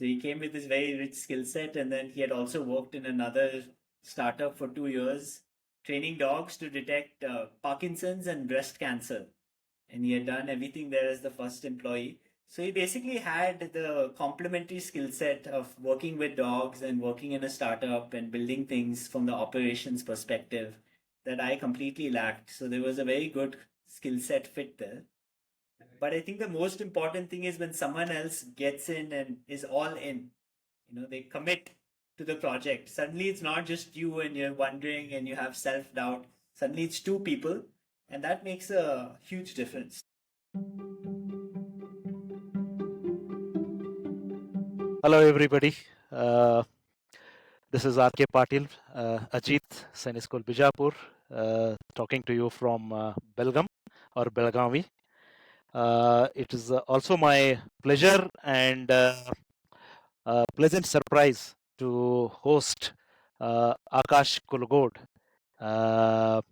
So he came with this very rich skill set, and then he had also worked in another startup for 2 years, training dogs to detect Parkinson's and breast cancer. And he had done everything there as the first employee. So he basically had the complementary skill set of working with dogs and working in a startup and building things from the operations perspective that I completely lacked. So there was a very good skill set fit there. But I think the most important thing is when someone else gets in and is all in, they commit to the project. Suddenly it's not just you and you're wondering and you have self doubt. Suddenly it's two people, and that makes a huge difference. Hello, everybody. Uh, this is RK Patil, Ajit, Sainik School, Bijapur, talking to you from Belgaum or Belgavi. It is also my pleasure and pleasant surprise to host Akash Kulgod, uh,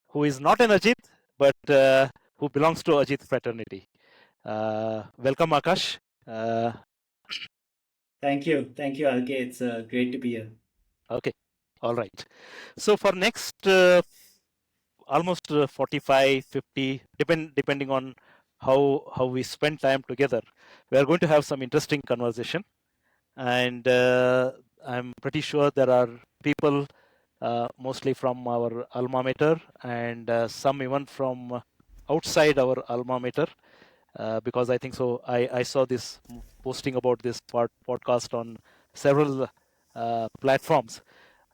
who is not an Ajit, but who belongs to Ajit fraternity. Welcome, Akash. Thank you. Thank you, RK. It's great to be here. Okay, all right. So for next almost 45, 50, depending on how we spend time together, we are going to have some interesting conversation. And I'm pretty sure there are people mostly from our alma mater and some even from outside our alma mater, because I think so. I saw this posting about this podcast on several platforms.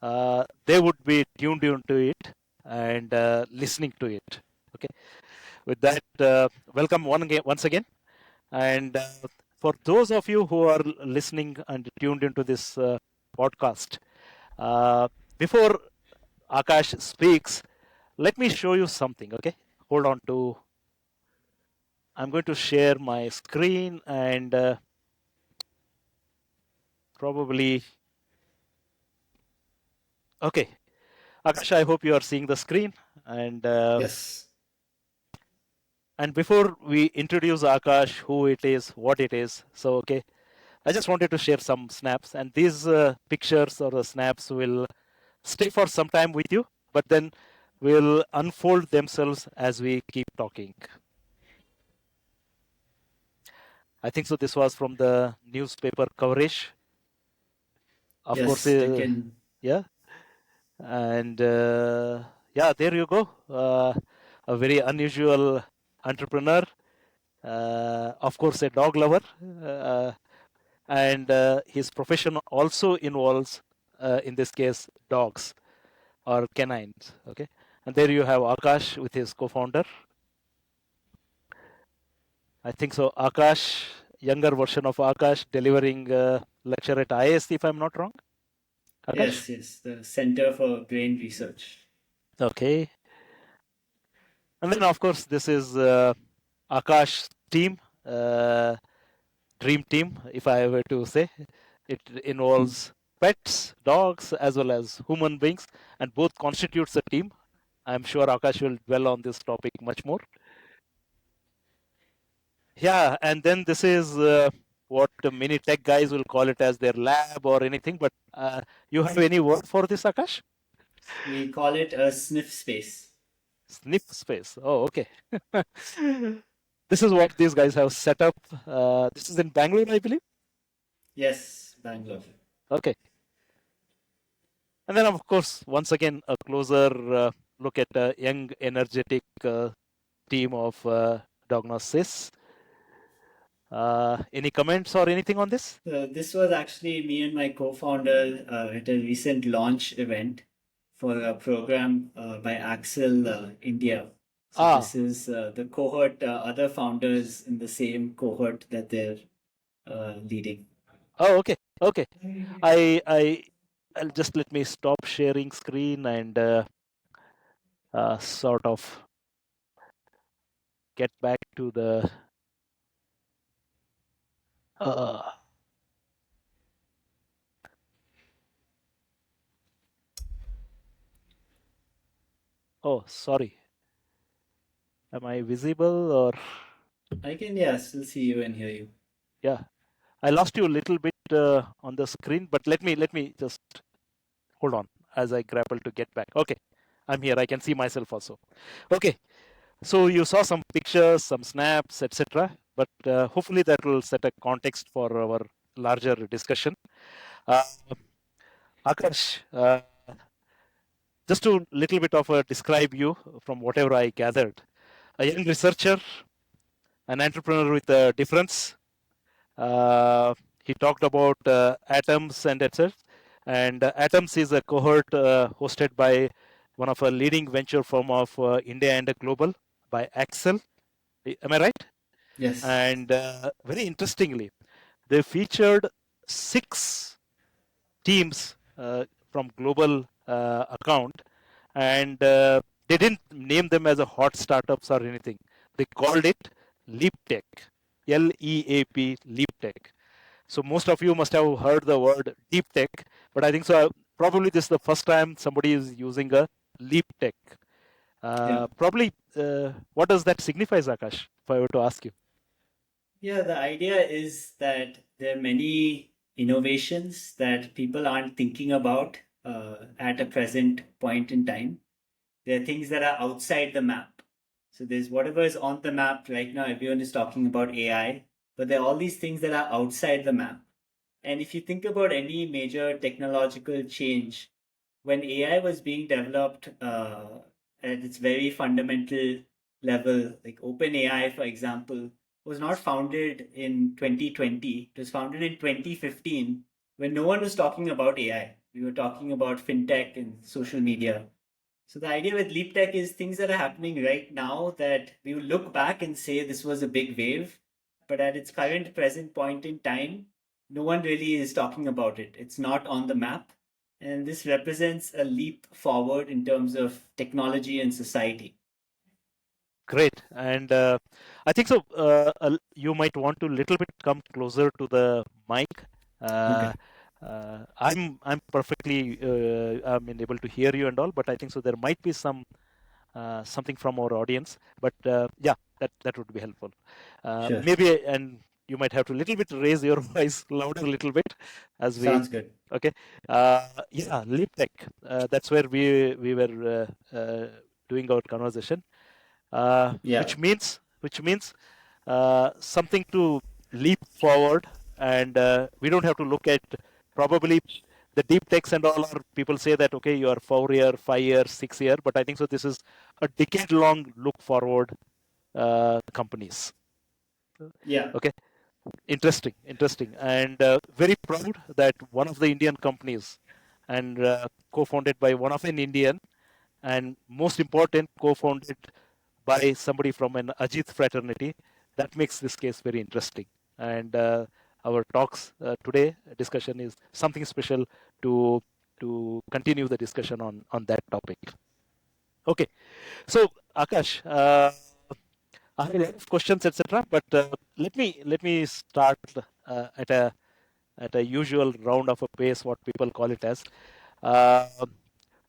They would be tuned into it and listening to it. Okay. With that, welcome once again. And for those of you who are listening and tuned into this podcast, uh, before Akash speaks, let me show you something. Okay. Hold on to. I'm going to share my screen and probably. Okay. Akash, I hope you are seeing the screen. Yes. And before we introduce Akash, who it is, what it is, so okay, I just wanted to share some snaps, and these pictures or the snaps will stay for some time with you, but then will unfold themselves as we keep talking. I think so. This was from the newspaper coverage, of course. Yes, I can. Yeah, and yeah, there you go. A very unusual entrepreneur, of course, a dog lover. And his profession also involves, in this case, dogs or canines. Okay, and there you have Akash with his co-founder. I think so. Akash, younger version of Akash, delivering lecture at IS, if I'm not wrong. Akash. Yes, yes, the Center for Brain Research. Okay, and then of course this is Akash team, uh, dream team, if I were to say. It involves pets, dogs, as well as human beings, and both constitutes a team. I'm sure Akash will dwell on this topic much more. Yeah, and then this is what many tech guys will call it as their lab or anything. But you have any word for this, Akash? We call it a sniff space. Sniff space. Oh, okay. This is what these guys have set up. This is in Bangalore, I believe. Yes, Bangalore. Okay. And then, of course, once again, a closer look at a young, energetic team of Diagnostics. Any comments or anything on this? This was actually me and my co-founder at a recent launch event for a program by Axel India. So Ah, this is the cohort, other founders in the same cohort that they're leading. oh, okay, okay. I'll just let me stop sharing screen and sort of get back to the. Uh, oh, sorry. Am I visible or? I can, yeah, still see you and hear you. Yeah. I lost you a little bit on the screen, but let me just hold on as I grapple to get back. Okay, I'm here. I can see myself also. Okay, so you saw some pictures, some snaps, etc. But hopefully that will set a context for our larger discussion. Uh, Akash, just to little bit of describe you from whatever I gathered. A young researcher, an entrepreneur with a difference. Uh, he talked about Atoms and etc. And Atoms is a cohort hosted by one of a leading venture firm of India and global by Axel. Am I right? Yes. And very interestingly, they featured 6 teams from global account, and they didn't name them as a hot startups or anything. They called it LeapTek, LEAP, LeapTek. So most of you must have heard the word deep tech, but I think so. Probably this is the first time somebody is using a leap tech. Yeah. Probably, what does that signify, Akash? If I were to ask you. Yeah, the idea is that there are many innovations that people aren't thinking about at a present point in time. There are things that are outside the map. So there's whatever is on the map right now, everyone is talking about AI, but there are all these things that are outside the map. And if you think about any major technological change, when AI was being developed at its very fundamental level, like OpenAI, for example, was not founded in 2020. It was founded in 2015 when no one was talking about AI. We were talking about fintech and social media. So the idea with LeapTek is things that are happening right now that we will look back and say this was a big wave, but at its current present point in time, no one really is talking about it. It's not on the map. And this represents a leap forward in terms of technology and society. Great, and I think so. You might want to little bit come closer to the mic. Uh, Okay. I'm perfectly I mean able to hear you and all, but I think so. There might be something from our audience, but yeah, that would be helpful. Sure. Maybe, and you might have to little bit raise your voice louder a little bit as we. Sounds good. Okay, yeah, LeapTech. That's where we were doing our conversation, Yeah. which means something to leap forward, and we don't have to look at probably the deep techs and all. Are people say that okay, you are 4 year, 5 year, 6 year, but I think so. This is a decade long look forward companies. Yeah. Okay, interesting, and very proud that one of the Indian companies and co-founded by one of an Indian, and most important, co-founded by somebody from an Ajit fraternity. That makes this case very interesting. And our talks today, discussion is something special to continue the discussion on that topic. Okay, so Akash, I have questions, etc. But let me start at a usual round of a pace, what people call it as. Uh,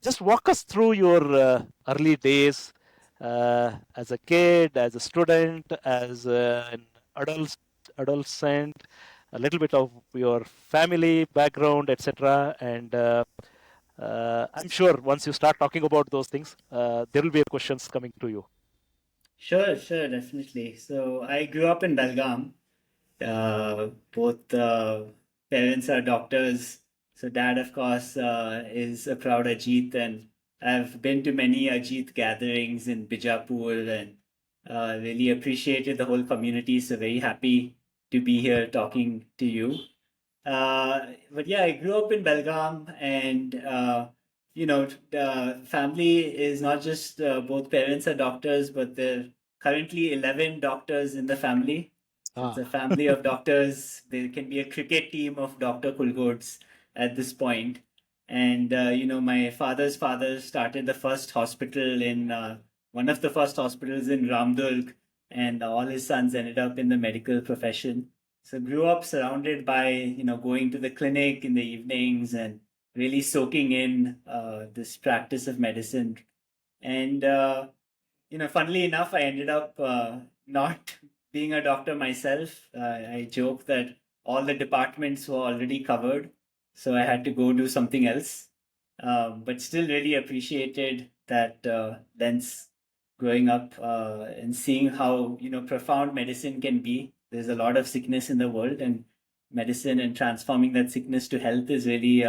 just walk us through your early days as a kid, as a student, as an adult, adolescent, a little bit of your family background, etc. And I'm sure once you start talking about those things, there will be questions coming to you. Sure, sure, definitely. So I grew up in Belgaum. Both parents are doctors. So dad, of course, is a proud Ajit, and I've been to many Ajit gatherings in Bijapur and really appreciated the whole community. So very happy to be here talking to you. But yeah, I grew up in Belgaum, and the family is not just both parents are doctors, but there are currently 11 doctors in the family. So it's Ah, a family of doctors. There can be a cricket team of Dr. Kulgods at this point. And my father's father started the first hospital in one of the first hospitals in Ramdurg, and all his sons ended up in the medical profession. So grew up surrounded by, going to the clinic in the evenings and really soaking in this practice of medicine. And, funnily enough, I ended up not being a doctor myself. I joke that all the departments were already covered, so I had to go do something else. But still, really appreciated that lens growing up and seeing how profound medicine can be. There's a lot of sickness in the world, and medicine and transforming that sickness to health is really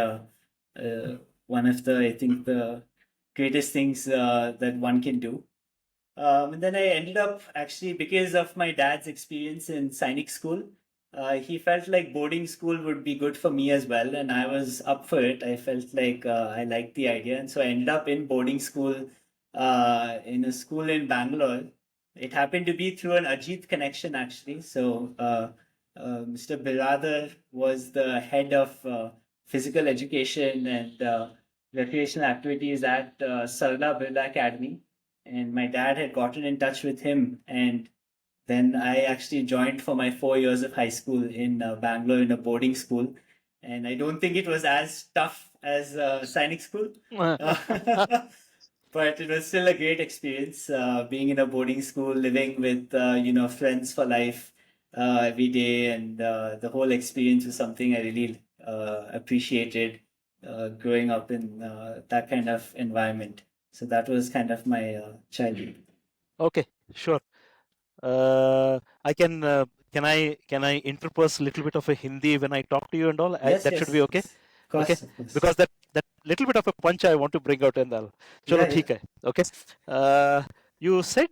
one of the, I think, the greatest things that one can do. And then I ended up actually, because of my dad's experience in Sainik school, he felt like boarding school would be good for me as well, and I was up for it. I felt like I liked the idea, and so I ended up in boarding school in a school in Bangalore. It happened to be through an Ajit connection, actually. So Mr. Biradar was the head of physical education and recreational activities at Sarla Birla Academy, and my dad had gotten in touch with him, and then I actually joined for my 4 years of high school in Bangalore in a boarding school, and I don't think it was as tough as Sainik school, but it was still a great experience being in a boarding school, living with friends for life every day, and the whole experience was something I really appreciated growing up in that kind of environment. So that was kind of my childhood. Okay, sure. I can I interpose a little bit of a Hindi when I talk to you and all? Yes, That should be yes, okay. yes. Of Okay, course, of course. because that little bit of a punch I want to bring out and all. Yeah, Chalo, yeah. theek hai. Okay. You said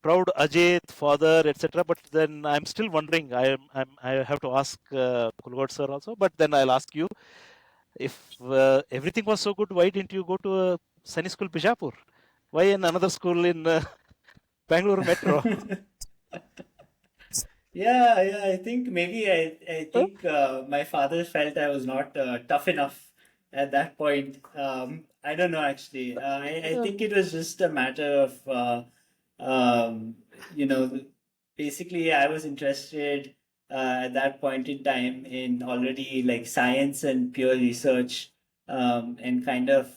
proud Ajay, father, etc. But then I'm still wondering. I have to ask Kulgod sir also. But then I'll ask you, if everything was so good, why didn't you go to a Sunny school Bijapur? Why in another school in Bangalore Metro? Yeah, yeah. I think maybe I think my father felt I was not tough enough at that point. I don't know actually. I think it was just a matter of um, you know, basically I was interested at that point in time in already like science and pure research, and kind of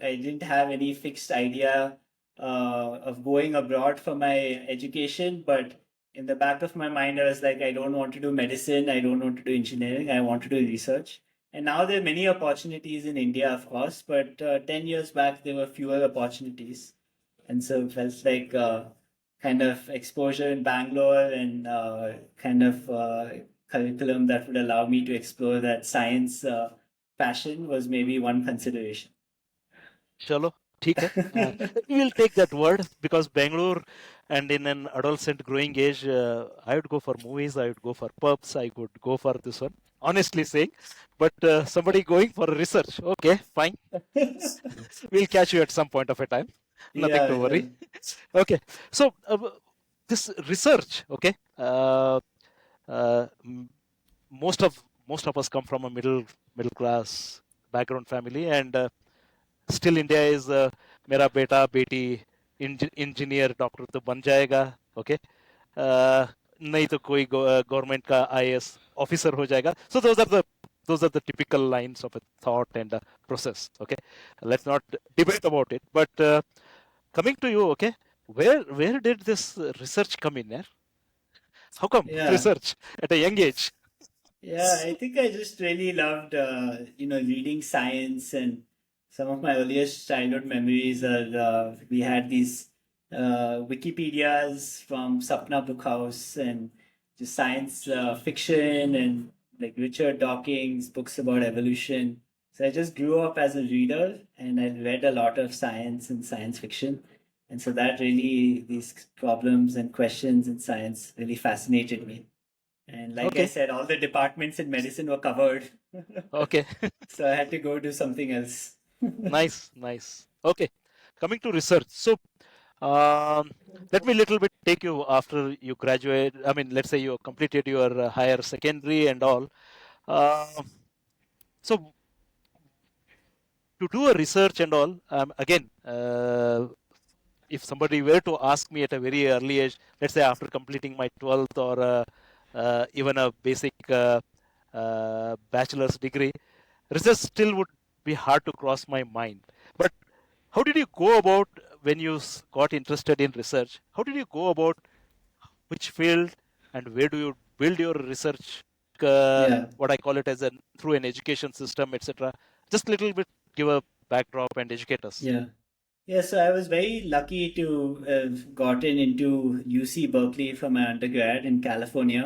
I didn't have any fixed idea of going abroad for my education, but in the back of my mind, I was like, I don't want to do medicine, I don't want to do engineering, I want to do research. And now there are many opportunities in India, of course, but 10 years back, there were fewer opportunities. And so it felt like kind of exposure in Bangalore and kind of curriculum that would allow me to explore that science passion was maybe one consideration. Chalo, ठीक है. We'll take that word because Bangalore and in an adolescent growing age, I would go for movies, I would go for pubs, I would go for this one. Honestly saying, but somebody going for research, okay, fine. We'll catch you at some point of a time. Nothing Yeah, to yeah. worry. Okay, so this research, okay, uh, m- most of us come from a middle class background family, and still India is मेरा बेटा बेटी engineer doctor तो बन जाएगा. Okay, नहीं तो कोई government का आईएएस ऑफिसर हो जाएगा. सो those are the typical lines of a thought and a process. Okay, let's not debate about it, but coming to you, okay, where did this research come in there? How come Yeah. research at a young age? Yeah, I think I just really loved, reading science, and some of my earliest childhood memories are we had these Wikipedias from Sapna Book House and just science fiction and like Richard Dawkins books about evolution. So I just grew up as a reader, and I read a lot of science and science fiction. And so that really, these problems and questions in science really fascinated me. And like I Okay, said, all the departments in medicine were covered. okay. So I had to go do something else. Nice. Okay, coming to research. So, um, let me little bit take you after you graduate. I mean, let's say you completed your higher secondary and all. Uh, so, to do a research and all, again, if somebody were to ask me at a very early age, let's say after completing my 12th or even a basic bachelor's degree, research still would be hard to cross my mind. But how did you go about when you got interested in research? How did you go about which field and where do you build your research, Yeah. what I call it as through an education system, etc. Just a little bit give a backdrop and educate us. Yeah. Yeah, so I was very lucky to have gotten into UC Berkeley for my undergrad in California.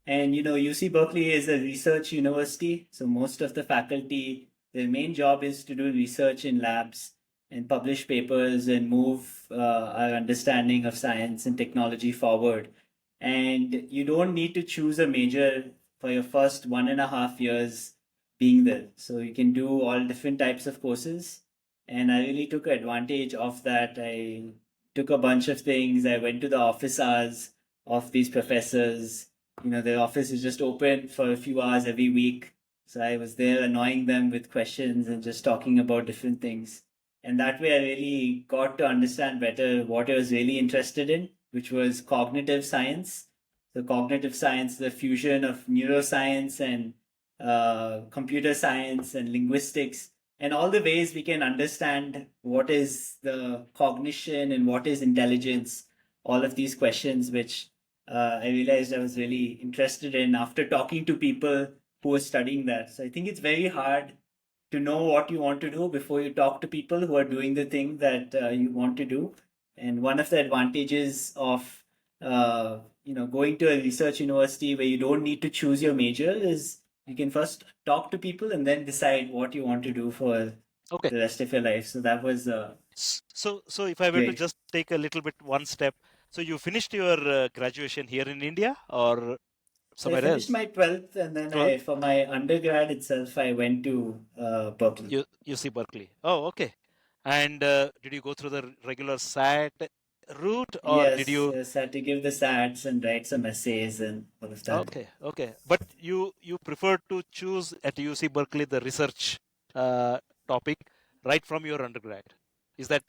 And UC Berkeley is a research university, so most of the faculty, their main job is to do research in labs and publish papers and move our understanding of science and technology forward. And you don't need to choose a major for your first 1.5 years being there. So you can do all different types of courses, and I really took advantage of that. I took a bunch of things. I went to the office hours of these professors. Their office is just open for a few hours every week. So I was there annoying them with questions and just talking about different things. And that way I really got to understand better what I was really interested in, which was cognitive science. So cognitive science, the fusion of neuroscience and computer science and linguistics, and all the ways we can understand what is the cognition and what is intelligence, all of these questions, which I realized I was really interested in after talking to people who were studying that. So I think it's very hard to know what you want to do before you talk to people who are doing the thing that you want to do. And one of the advantages of going to a research university where you don't need to choose your major is you can first talk to people and then decide what you want to do for Okay. the rest of your life. So that was So if I were to great. just take a little bit one step, so you finished your graduation here in India or So I somewhere finished else? my 12th, and then 12? for my undergrad itself, I went to Berkeley. UC Berkeley. Oh, okay. And did you go through the regular SAT route or did Yes, you? yes, I had to give the SATs and write some essays and all of that. Okay. But you prefer to choose at UC Berkeley the research topic right from your undergrad. Is that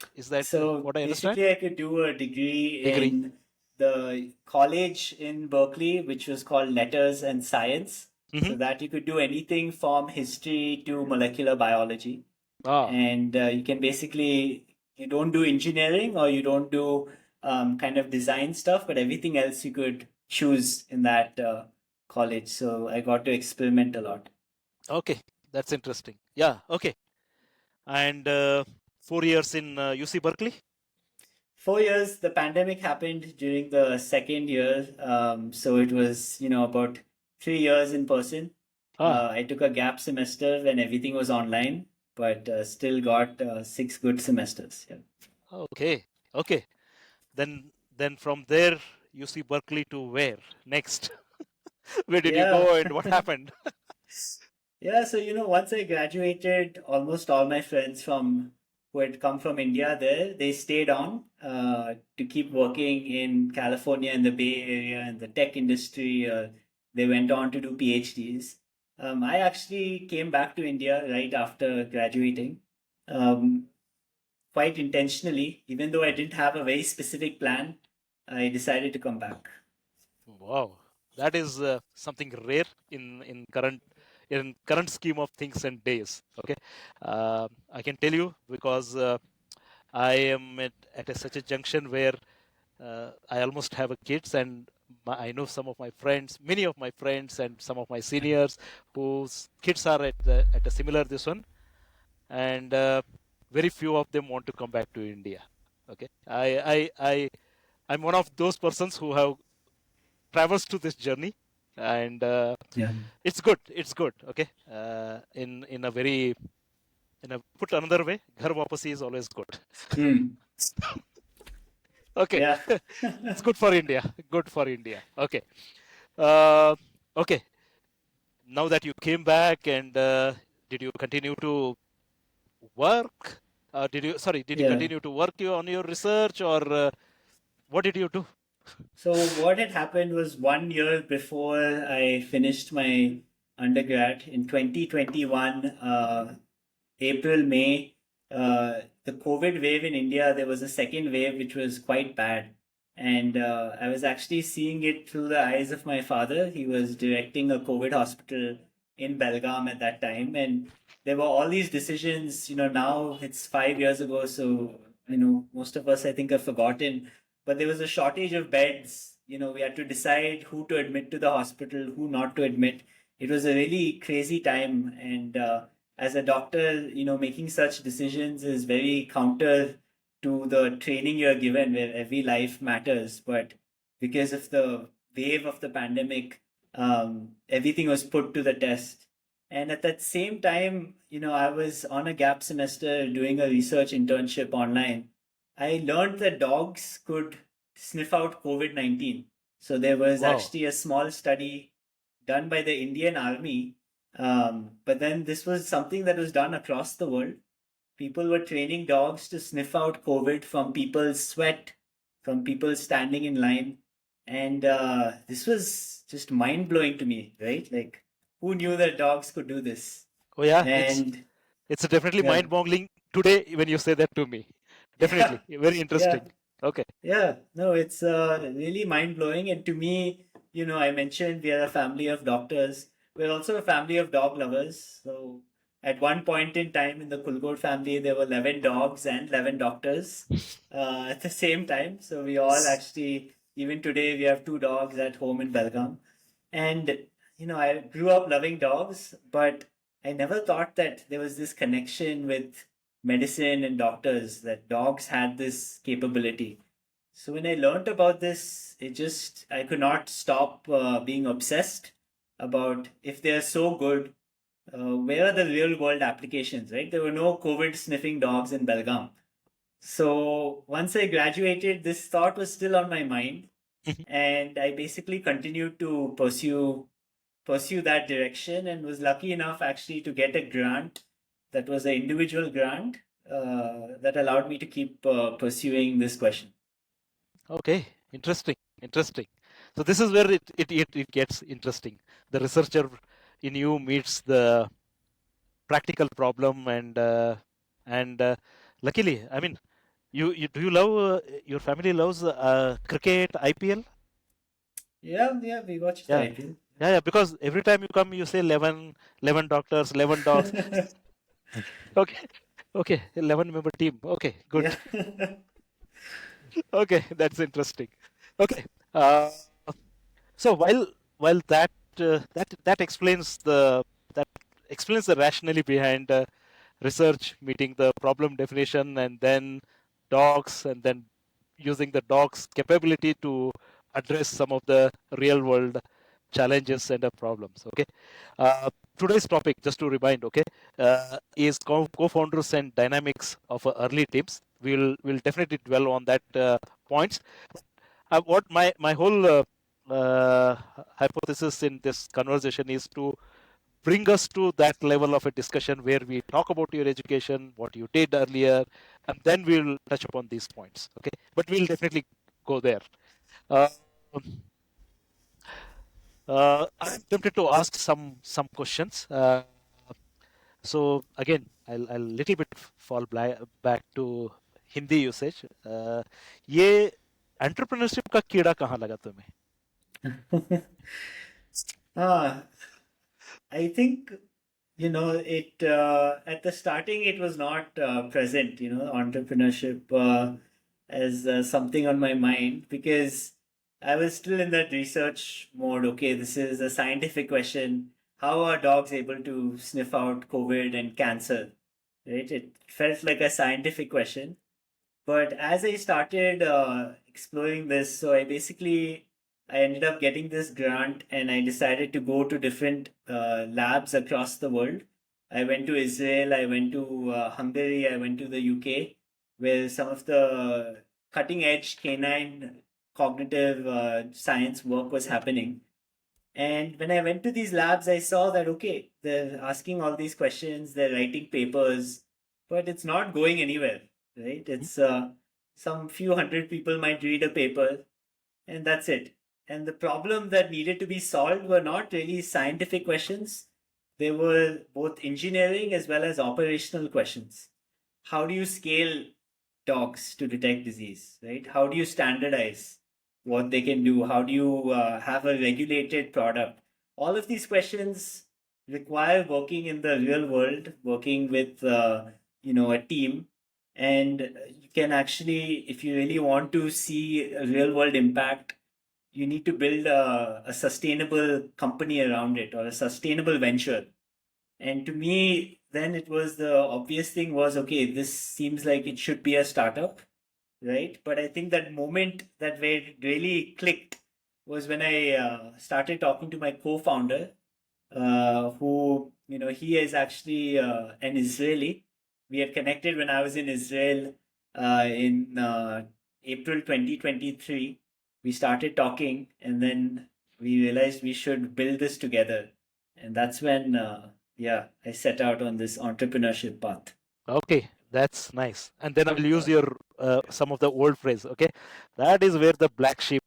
So what I understand? basically, I could do a degree Degree. in the college in Berkeley, which was called Letters and Science. Mm-hmm. So that you could do anything from history to molecular biology. Ah, And you can basically, you don't do engineering or you don't do kind of design stuff, but everything else you could choose in that college. So I got to experiment a lot. okay. That's interesting. Yeah, okay. And 4 years in UC Berkeley? 4 years, the pandemic happened during the second year. So it was, about 3 years in person. Ah, I took a gap semester when everything was online, but still got 6 good semesters. Yeah. okay. Okay. Then from there, UC Berkeley to where? Next? Where did you Yeah. go and what happened? Yeah, so once I graduated, almost all my friends from who had come from India there, they stayed on to keep working in California in the Bay Area in the tech industry. They went on to do PhDs. I actually came back to India right after graduating, um, quite intentionally, even though I didn't have a very specific plan. I decided to come back. Wow, that is something rare in current scheme of things and days. Okay, I can tell you because I am at such a junction where I almost have a kids, and I know some of my friends, many of my friends, and some of my seniors whose kids are at a similar this one, and very few of them want to come back to India. Okay, I'm one of those persons who have traversed to this journey, and Yeah. it's good. It's good. Okay, in a very in a put another way, ghar wapasi is always good. Hmm. Okay, Yeah. it's good for India. Good for India. Okay, uh, okay. Now that you came back, and did you continue to work? Did you Yeah. continue to work on your research, or what did you do? So what had happened was 1 year before I finished my undergrad in 2021, April, May, the COVID wave in India, there was a second wave which was quite bad. And I was actually seeing it through the eyes of my father. He was directing a COVID hospital in Belgaum at that time. And there were all these decisions, now it's 5 years ago. So, most of us, I think, have forgotten. But there was a shortage of beds we had to decide who to admit to the hospital, who not to admit. It was a really crazy time. And as a doctor, making such decisions is very counter to the training you're given, where every life matters. But because of the wave of the pandemic, everything was put to the test. And at that same time, I was on a gap semester doing a research internship online. I learned that dogs could sniff out COVID-19. So there was Wow. actually a small study done by the Indian Army. But then this was something that was done across the world. People were training dogs to sniff out COVID from people's sweat, from people standing in line. And this was just mind blowing to me, right? Like, who knew that dogs could do this? Oh yeah, And it's definitely yeah, mind-boggling today when you say that to me. yeah, Definitely, very yeah. interesting. Okay. Yeah, no, it's really mind blowing. And to me, I mentioned we are a family of doctors. We're also a family of dog lovers. So at one point in time in the Kulgod family, there were 11 dogs and 11 doctors at the same time. So we all actually, even today, we have two dogs at home in Belgaum. And, I grew up loving dogs, but I never thought that there was this connection with medicine and doctors, that dogs had this capability. So when I learned about this, I could not stop being obsessed about, if they're so good, where are the real world applications, right? There were no COVID sniffing dogs in Belgaum. So once I graduated, this thought was still on my mind, and I basically continued to pursue that direction, and was lucky enough actually to get a grant that was an individual grant that allowed me to keep pursuing this question. Okay, interesting. So this is where it gets interesting. The researcher in you meets the practical problem, and luckily, I mean, you do you love your family loves cricket, IPL? Yeah, we watched the Yeah, IPL. yeah, because every time you come, you say 11 doctors, 11 dogs. Okay, okay, 11 member team. Okay, good. Yeah. Okay, that's interesting. Okay, uh, so while that explains that explains the rationale behind research meeting the problem definition, and then dogs, and then using the dog's capability to address some of the real world challenges and problems. Okay, uh, today's topic, just to remind, okay, is co-founders and dynamics of early teams. We'll definitely dwell on that points. What my whole uh, hypothesis in this conversation is to bring us to that level of a discussion where we talk about your education, what you did earlier, and then we'll touch upon these points. Okay, but we'll definitely go there. Uh, I'm tempted to ask some questions. So again, I'll little bit fall back to Hindi usage. ये entrepreneurship का कीड़ा कहाँ लगा तुम्हें? Ah, I think, it at the starting it was not present, entrepreneurship as something on my mind, because I was still in that research mode. Okay, this is a scientific question. How are dogs able to sniff out COVID and cancer? Right? It felt like a scientific question. But as I started exploring this, so I ended up getting this grant, and I decided to go to different labs across the world. I went to Israel, I went to Hungary, I went to the UK, where some of the cutting edge canine cognitive science work was happening. And when I went to these labs, I saw that, okay, they're asking all these questions, they're writing papers, but it's not going anywhere, right? It's some few hundred people might read a paper, and that's it. And the problem that needed to be solved were not really scientific questions, they were both engineering as well as operational questions. How do you scale dogs to detect disease, right? How do you standardize what they can do? How do you have a regulated product? All of these questions require working in the real world, working with a team, and you can actually, if you really want to see a real world impact, you need to build a sustainable company around it or a sustainable venture. And to me, then it was the obvious thing was, okay, this seems like it should be a startup, right? But I think that moment that where it really clicked was when I started talking to my co-founder, who, he is actually an Israeli. We had connected when I was in Israel in April 2023. We started talking, and then we realized we should build this together. And that's when, I set out on this entrepreneurship path. Okay, that's nice. And then I will use your some of the old phrase. Okay, that is where the black sheep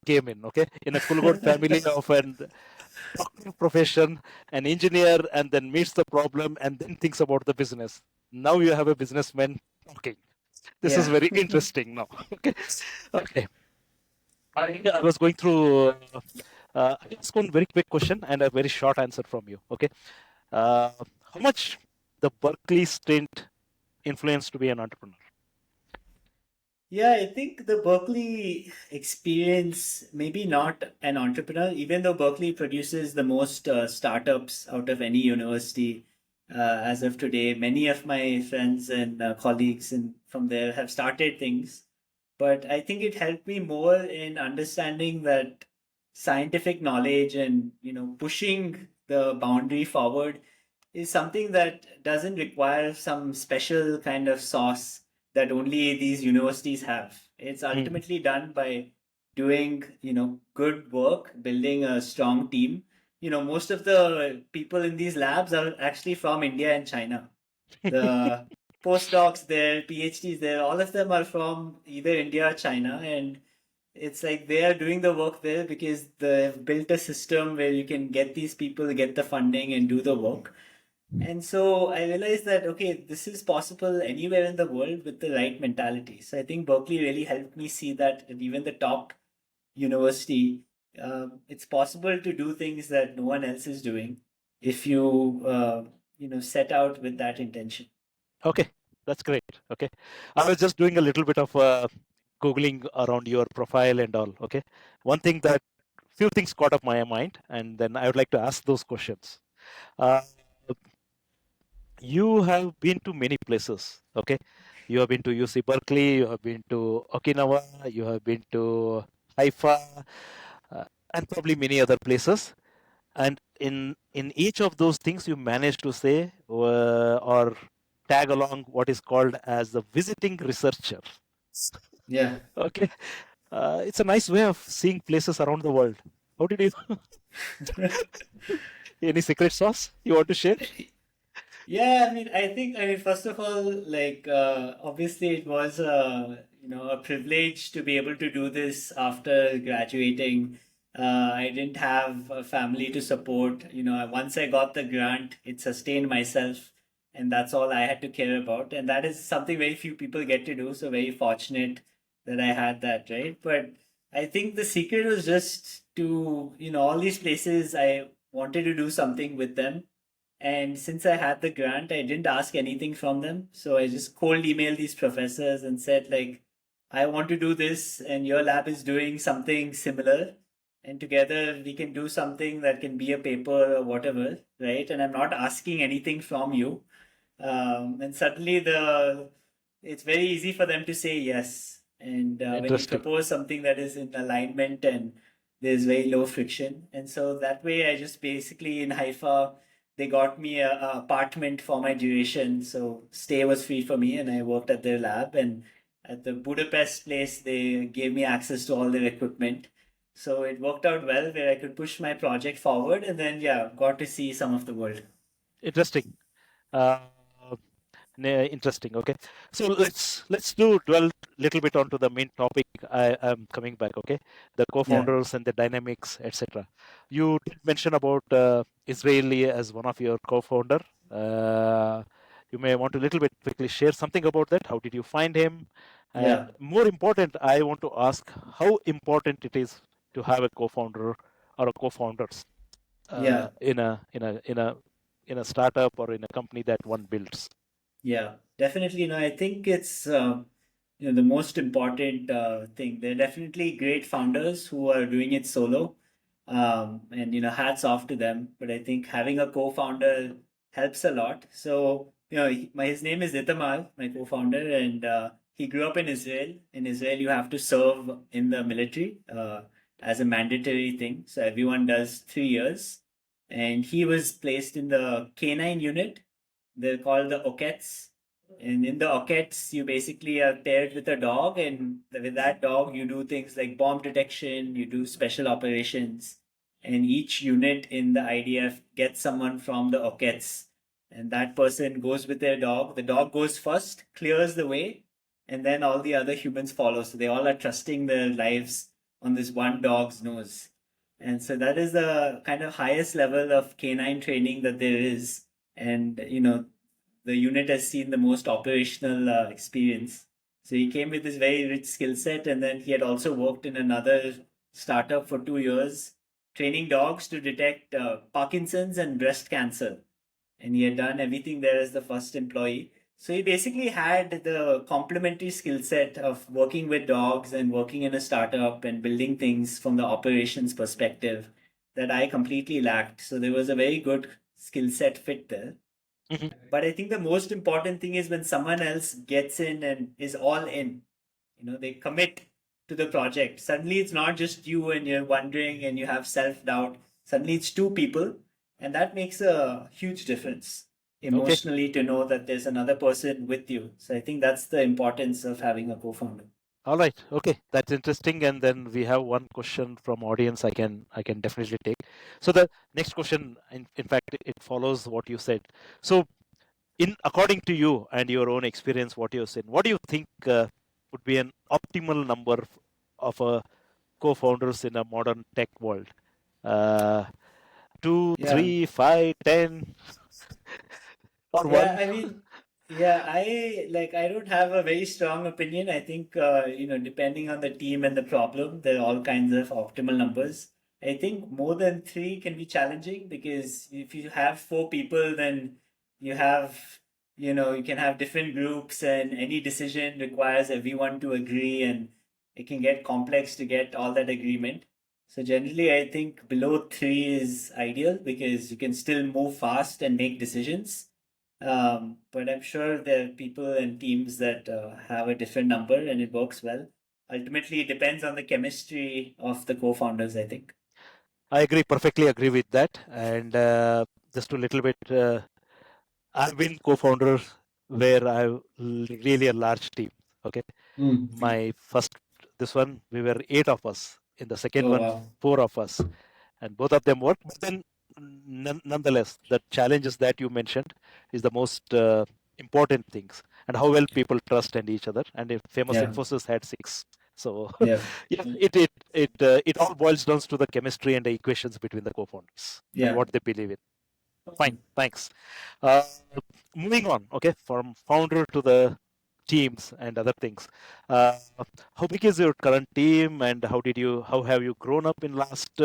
came in. Okay, in a Kulgod family of an doctor profession, an engineer, and then meets the problem and then thinks about the business. Now you have a businessman talking. This is Yeah. very interesting now. Okay, okay. I was going through. I ask one very quick question and a very short answer from you. Okay, how much the Berkeley stint influenced to be an entrepreneur? Yeah, I think the Berkeley experience, maybe not an entrepreneur, even though Berkeley produces the most startups out of any university as of today. Many of my friends and colleagues from there have started things. But I think it helped me more in understanding that scientific knowledge and, pushing the boundary forward is something that doesn't require some special kind of sauce that only these universities have. It's Mm. ultimately done by doing, good work, building a strong team. Most of the people in these labs are actually from India and China. The postdocs there, PhDs there, all of them are from either India or China. And it's like they are doing the work there because they've built a system where you can get these people, get the funding, and do the work. And so I realized that, okay, this is possible anywhere in the world with the right mentality. So I think Berkeley really helped me see that at even the top university, it's possible to do things that no one else is doing if you, set out with that intention. Okay, that's great. Okay, I was just doing a little bit of googling around your profile and all. Okay, one thing that few things caught up my mind, and then I would like to ask those questions. Uh, you have been to many places. Okay, you have been to UC Berkeley, you have been to Okinawa, you have been to Haifa, uh, and probably many other places. And in each of those things, you manage to say or tag along what is called as the visiting researcher. Yeah. Okay, it's a nice way of seeing places around the world. How did you? Any secret sauce you want to share? Yeah, I mean, first of all, like, obviously it was, a privilege to be able to do this after graduating. I didn't have a family to support. Once I got the grant, it sustained myself, and that's all I had to care about. And that is something very few people get to do. So very fortunate that I had that, right? But I think the secret was just to, all these places, I wanted to do something with them, and since I had the grant, I didn't ask anything from them. So I just cold emailed these professors and said, like, I want to do this, and your lab is doing something similar. And together we can do something that can be a paper or whatever, right? And I'm not asking anything from you. And suddenly it's very easy for them to say yes. And when you Interesting. propose something that is in alignment and there's very low friction. And so that way I just basically in Haifa, they got me a apartment for my duration. So stay was free for me and I worked at their lab. And at the Budapest place, they gave me access to all their equipment. So it worked out well where I could push my project forward and then, yeah, got to see some of the world. Interesting. Uh, Interesting. Okay, so let's do dwell little bit onto the main topic. I am coming back. Okay, the Yeah, co-founders and the dynamics, etc. You did mention about Israeli as one of your co-founder. Uh, you may want to little bit quickly share something about that. How did you find him? And yeah, more important, I want to ask how important it is to have a co-founder or a co-founders yeah. in a startup or in a company that one builds. Yeah, definitely. No, I think the most important thing. They're definitely great founders who are doing it solo, and hats off to them. But I think having a co-founder helps a lot. So his name is Itamar, my co-founder, and he grew up in Israel. In Israel, you have to serve in the military as a mandatory thing. So everyone does 3 years, and he was placed in the canine unit. They're called the Okets. And in the Okets, you basically are paired with a dog, and with that dog, you do things like bomb detection, you do special operations, and each unit in the IDF gets someone from the Okets, and that person goes with their dog. The dog goes first, clears the way, and then all the other humans follow. So they all are trusting their lives on this one dog's nose. And so that is the kind of highest level of canine training that there is. And the unit has seen the most operational experience. So he came with this very rich skill set, and then he had also worked in another startup for 2 years, training dogs to detect Parkinson's and breast cancer. And he had done everything there as the first employee. So he basically had the complementary skill set of working with dogs and working in a startup and building things from the operations perspective that I completely lacked. So there was a very good skill set fit there. Mhm. But I think the most important thing is when someone else gets in and is all in, they commit to the project. Suddenly it's not just you and you're wondering and you have self doubt. Suddenly it's two people, and that makes a huge difference Okay. emotionally to know that there's another person with you. So I think that's the importance of having a co founder. All right. Okay. That's interesting. And then we have one question from audience I can definitely take. So the next question, in fact, it follows what you said. So in according to you and your own experience, what you've seen, what do you think would be an optimal number of co-founders in a modern tech world? Uh, two, Yeah. 3, 5, 10, or Yeah, one? I mean, yeah, I don't have a very strong opinion. I think depending on the team and the problem, there are all kinds of optimal numbers. I think more than three can be challenging because if you have four people, then you have, you can have different groups, and any decision requires everyone to agree, and it can get complex to get all that agreement. So generally, I think below three is ideal because you can still move fast and make decisions, but I'm sure there are people and teams that have a different number and it works well. Ultimately, it depends on the chemistry of the co-founders, I think. I agree, perfectly agree with that. And just a little bit, I've been co-founder where I really a large team. Okay, Mm. my first this one we were 8 of us. In the second Oh, one, wow. 4 of us, and both of them worked. But then, nonetheless, the challenges that you mentioned is the most important things, and how well people trust and each other. And if famous Yeah. Infosys had 6, so Yeah. yeah, it all boils down to the chemistry and the equations between the co-founders and Yeah. what they believe in. Fine, thanks. Uh, moving on, okay, from founder to the teams and other things. Uh, how big is your current team, and how have you grown up in last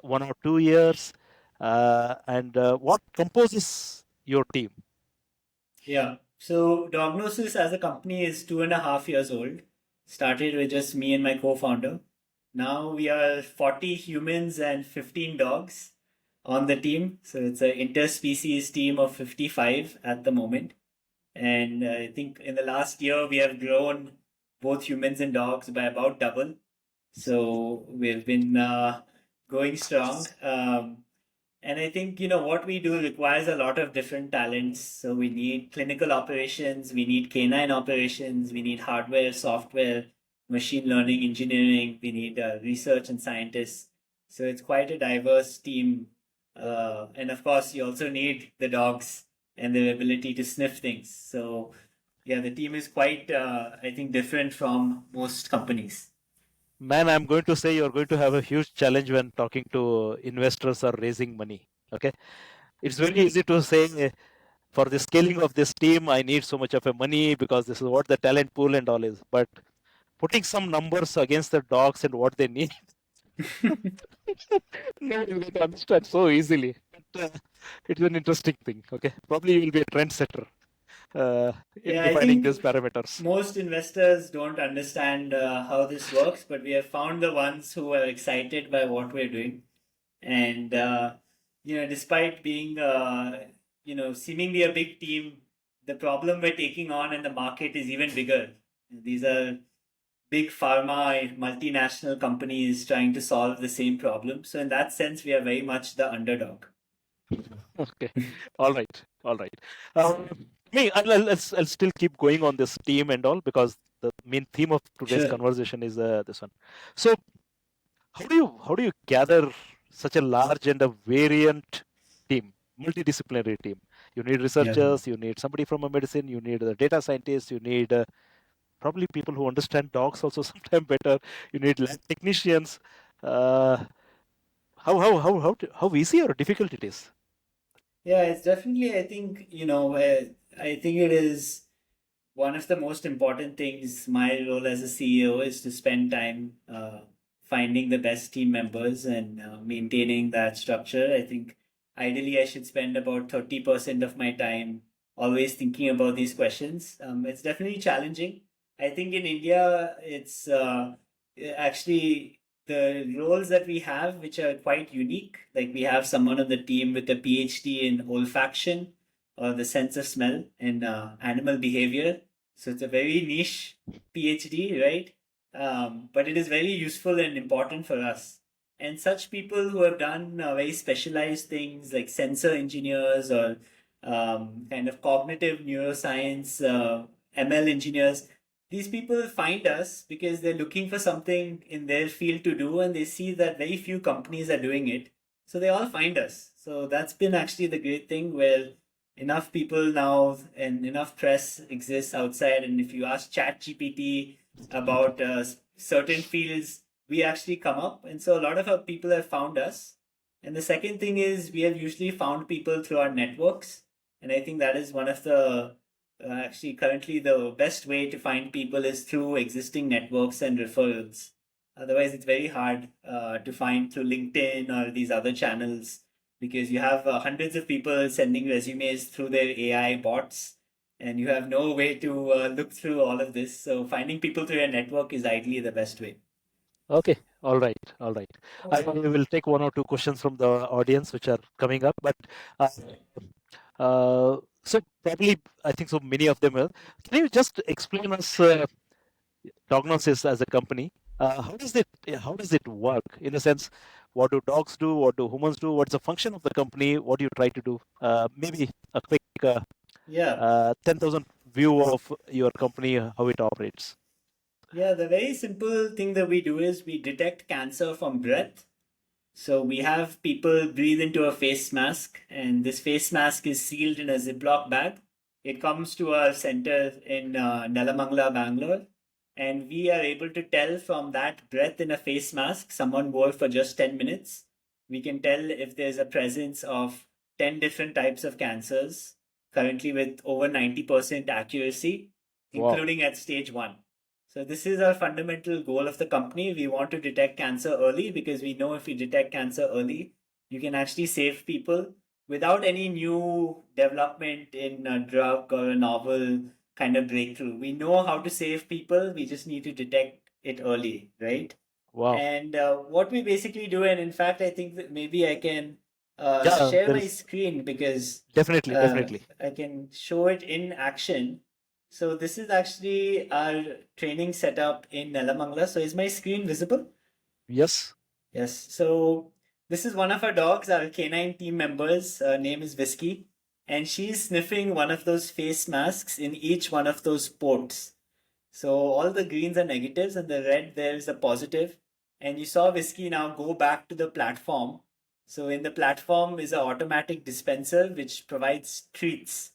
1 or 2 years, and what composes your team? Yeah. So Diagnostics as a company is 2.5 years old. Started with just me and my co-founder. Now we are 40 humans and 15 dogs on the team. So it's an interspecies team of 55 at the moment. And I think in the last year, we have grown both humans and dogs by about double. So we've been going strong. And I think, what we do requires a lot of different talents. So we need clinical operations, we need canine operations, we need hardware, software, machine learning, engineering, we need research and scientists. So it's quite a diverse team. And of course, you also need the dogs and their ability to sniff things. So, yeah, the team is quite, I think, different from most companies. Man, I'm going to say you're going to have a huge challenge when talking to investors or raising money. Okay, it's very easy to say, for the scaling of this team, I need so much of a money because this is what the talent pool and all is. But putting some numbers against the dogs and what they need, no, you get to understand so easily. But, it's an interesting thing. Okay, probably you will be a trendsetter. in Yeah, I defining these think parameters. most investors don't understand how this works, but we have found the ones who are excited by what we're doing. And, despite being, seemingly a big team, the problem we're taking on in the market is even bigger. These are big pharma, multinational companies trying to solve the same problem. So, in that sense, we are very much the underdog. Okay. All right. All right. Um, I'll still keep going on this team and all because the main theme of today's Sure. conversation is this one. So, how do you gather such a large and a variant team, multidisciplinary team? You need Yeah. researchers, you need somebody from a medicine, you need a data scientist, you need probably people who understand dogs also sometime better. You need lab technicians. Uh, how easy or difficult it is? Yeah, it's definitely, I think, I think it is one of the most important things. My role as a CEO is to spend time finding the best team members and maintaining that structure. I think ideally I should spend about 30% of my time always thinking about these questions. It's definitely challenging. I think in India, it's actually the roles that we have, which are quite unique. Like we have someone on the team with a PhD in olfaction or the sense of smell and animal behavior. So it's a very niche PhD, right? But it is very useful and important for us. And such people who have done very specialized things like sensor engineers or kind of cognitive neuroscience, ML engineers, these people find us because they're looking for something in their field to do and they see that very few companies are doing it. So they all find us. So that's been actually the great thing where enough people now and enough press exists outside. And if you ask ChatGPT about certain fields, we actually come up. And so a lot of our people have found us. And the second thing is we have usually found people through our networks. And I think that is one of the actually currently the best way to find people is through existing networks and referrals. Otherwise, it's very hard to find through LinkedIn or these other channels because you have hundreds of people sending resumes through their AI bots and you have no way to look through all of this. So finding people through your network is ideally the best way. Okay, all right, all right. I will take one or two questions from the audience which are coming up, but uh, so probably I think so many of them will. Can you just explain us Diagnostics as a company? How does it work in a sense? What do dogs do? What do humans do? What's the function of the company? What do you try to do? Maybe a quick Yeah. 10,000 view of your company, how it operates. Yeah. The very simple thing that we do is we detect cancer from breath. So we have people breathe into a face mask, and this face mask is sealed in a Ziploc bag. It comes to our center in Nelamangala, Bangalore, and we are able to tell from that breath in a face mask someone wore for just 10 minutes. We can tell if there's a presence of 10 different types of cancers, currently with over 90% accuracy, Wow. including at stage one. So this is our fundamental goal of the company. We want to detect cancer early because we know if we detect cancer early, you can actually save people without any new development in a drug or a novel kind of breakthrough. We know how to save people. We just need to detect it early, right? Wow. And what we basically do, and in fact, I think that maybe I can Yeah, share there my is screen because definitely, definitely. I can show it in action. So this is actually our training setup in Nelamangala. So is my screen visible? Yes. Yes. So this is one of our dogs, our canine team members. Her name is Whiskey. And she's sniffing one of those face masks in each one of those ports. So all the greens are negatives and the red there is a positive. And you saw Whiskey now go back to the platform. So in the platform is an automatic dispenser which provides treats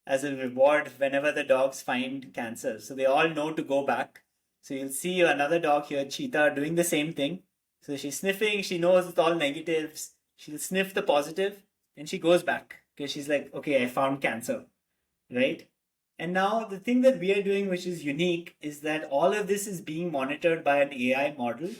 as a reward whenever the dogs find cancer. So they all know to go back. So you'll see another dog here, Cheetah, doing the same thing. So she's sniffing, she knows it's all negatives. She'll sniff the positive and she goes back because she's like, okay, I found cancer, right? And now the thing that we are doing, which is unique, is that all of this is being monitored by an AI model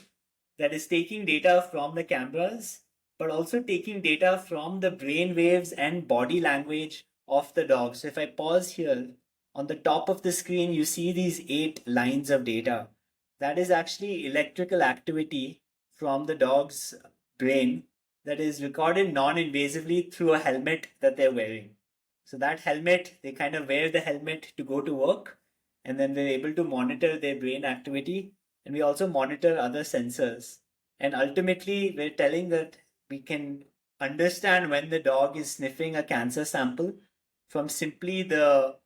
that is taking data from the cameras, but also taking data from the brain waves and body language of the dog. So if I pause here, on the top of the screen, you see these 8 lines of data. That is actually electrical activity from the dog's brain that is recorded non-invasively through a helmet that they're wearing. So that helmet, they kind of wear the helmet to go to work, and then they're able to monitor their brain activity. And we also monitor other sensors. And ultimately, we're telling that we can understand when the dog is sniffing a cancer sample from simply the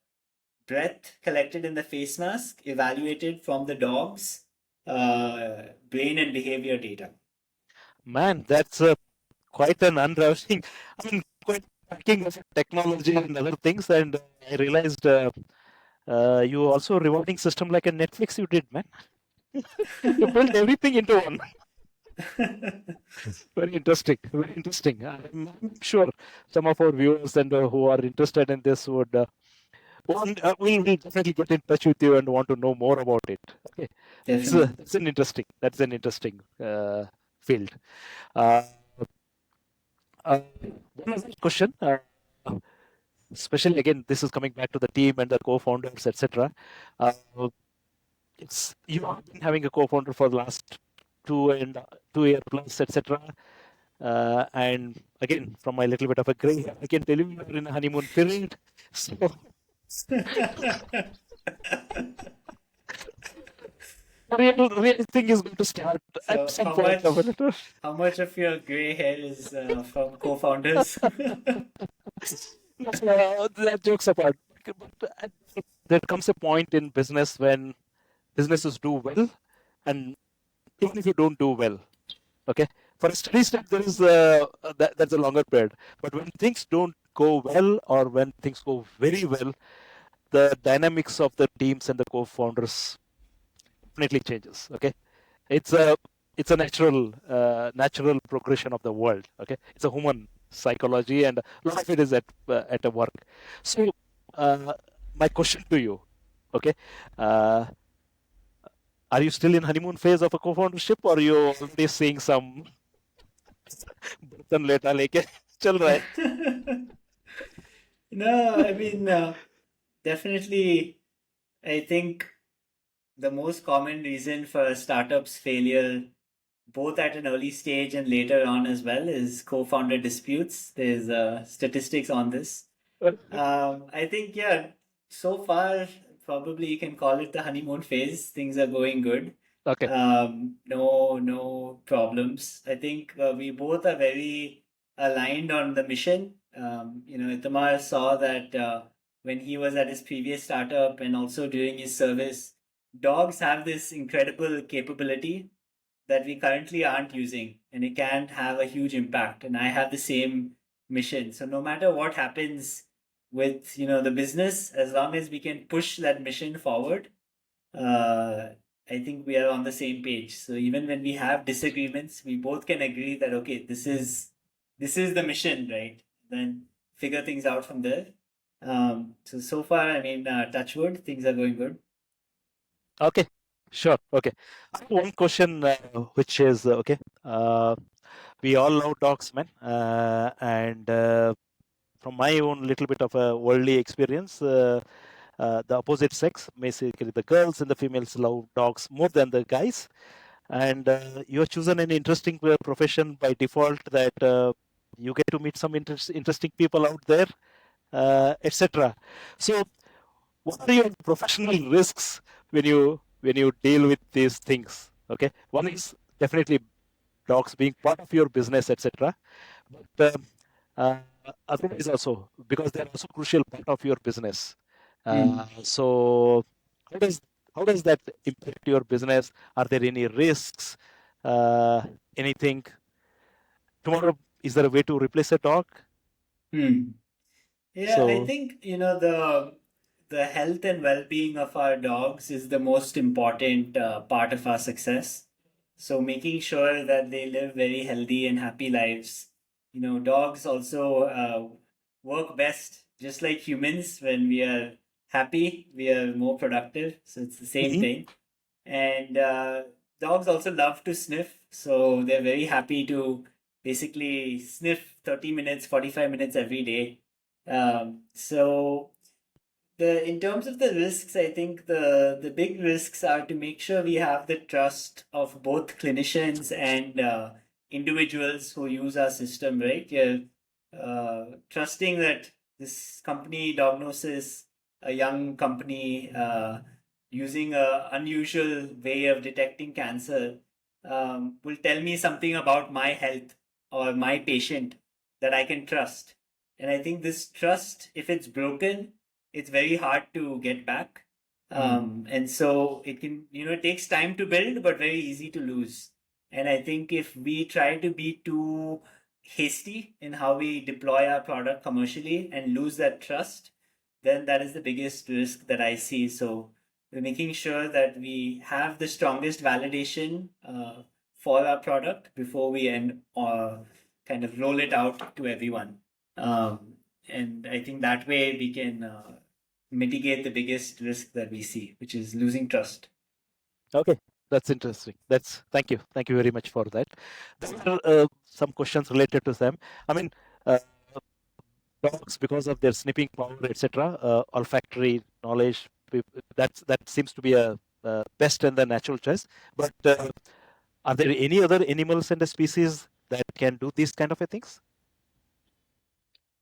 breath collected in the face mask, evaluated from the dog's brain and behavior data. Man, that's quite an unraveling. I mean, quite packing of technology and other things. And I realized you also rewarding system like a Netflix you did, man. You built everything into one. Very interesting. Very interesting. I'm sure some of our viewers and who are interested in this would will definitely get in touch with you and want to know more about it. Okay, Definitely. that's an interesting field. Uh, one other question, especially again, this is coming back to the team and the co-founders, etc. Uh, it's you have been having a co-founder for the last 2 year plus, etc. And again, from my little bit of a gray hair, I can tell you you're in a honeymoon period. So real thing is going to start at So some point of it. how much of your gray hair is from co-founders? That jokes apart. But there comes a point in business when businesses do well, and even if you don't do well, okay, for a steady state, there is that's a longer period. But when things don't go well, or when things go very well, the dynamics of the teams and the co-founders definitely changes. Okay, it's a natural progression of the world. Okay, it's a human psychology, and a lot of it is at a work. So, uh, my question to you, okay, uh, are you still in honeymoon phase of a co-foundership, or are you already seeing some बर्तन लेटा लेके चल रहा है? No, I mean, definitely, I think the most common reason for a startup's failure, both at an early stage and later on as well, is co-founder disputes. There's statistics on this. I think, yeah, so far, probably you can call it the honeymoon phase. Things are going good. Okay. No problems. I think we both are very aligned on the mission. Itamar saw that when he was at his previous startup and also during his service, dogs have this incredible capability that we currently aren't using, and it can have a huge impact. And I have the same mission. So no matter what happens with the business, as long as we can push that mission forward, uh, I think we are on the same page. So even when we have disagreements, we both can agree that okay, this is the mission, right? Then figure things out from there. So far, I mean, touch wood, things are going good. Okay, sure. Okay. I have one question, which is okay. We all love dogs, man, and from my own little bit of a worldly experience, the opposite sex, basically the girls and the females, love dogs more than the guys. And you have chosen an interesting profession by default, that you get to meet some interesting people out there, etc. So, what are your professional risks when you deal with these things? Okay, one is definitely dogs being part of your business, etc. But otherwise also, because they're also crucial part of your business. So how does how does that impact your business? Are there any risks? Anything? Tomorrow, is there a way to replace a dog? Hmm. Yeah, I So think the health and well-being of our dogs is the most important part of our success. So making sure that they live very healthy and happy lives. Dogs also work best just like humans. When we are happy, we are more productive. So it's the same Mhm. thing. And dogs also love to sniff, so they're very happy to basically sniff 30 minutes, 45 minutes every day. So In terms of the risks, I think the big risks are to make sure we have the trust of both clinicians and individuals who use our system, right? You're trusting that this company, Diagnosis, a young company using a unusual way of detecting cancer, will tell me something about my health or my patient that I can trust. And I think this trust, if it's broken, it's very hard to get back. And so it can, it takes time to build, but very easy to lose. And I think if we try to be too hasty in how we deploy our product commercially and lose that trust, then that is the biggest risk that I see. So we're making sure that we have the strongest validation for our product before we kind of roll it out to everyone. And I think that way we can mitigate the biggest risk that we see, which is losing trust. Okay, that's interesting. Thank you very much for that. There are some questions related to them. I mean, dogs, because of their sniffing power, etc., olfactory knowledge, that seems to be a best and the natural choice. But are there any other animals and species that can do these kind of things?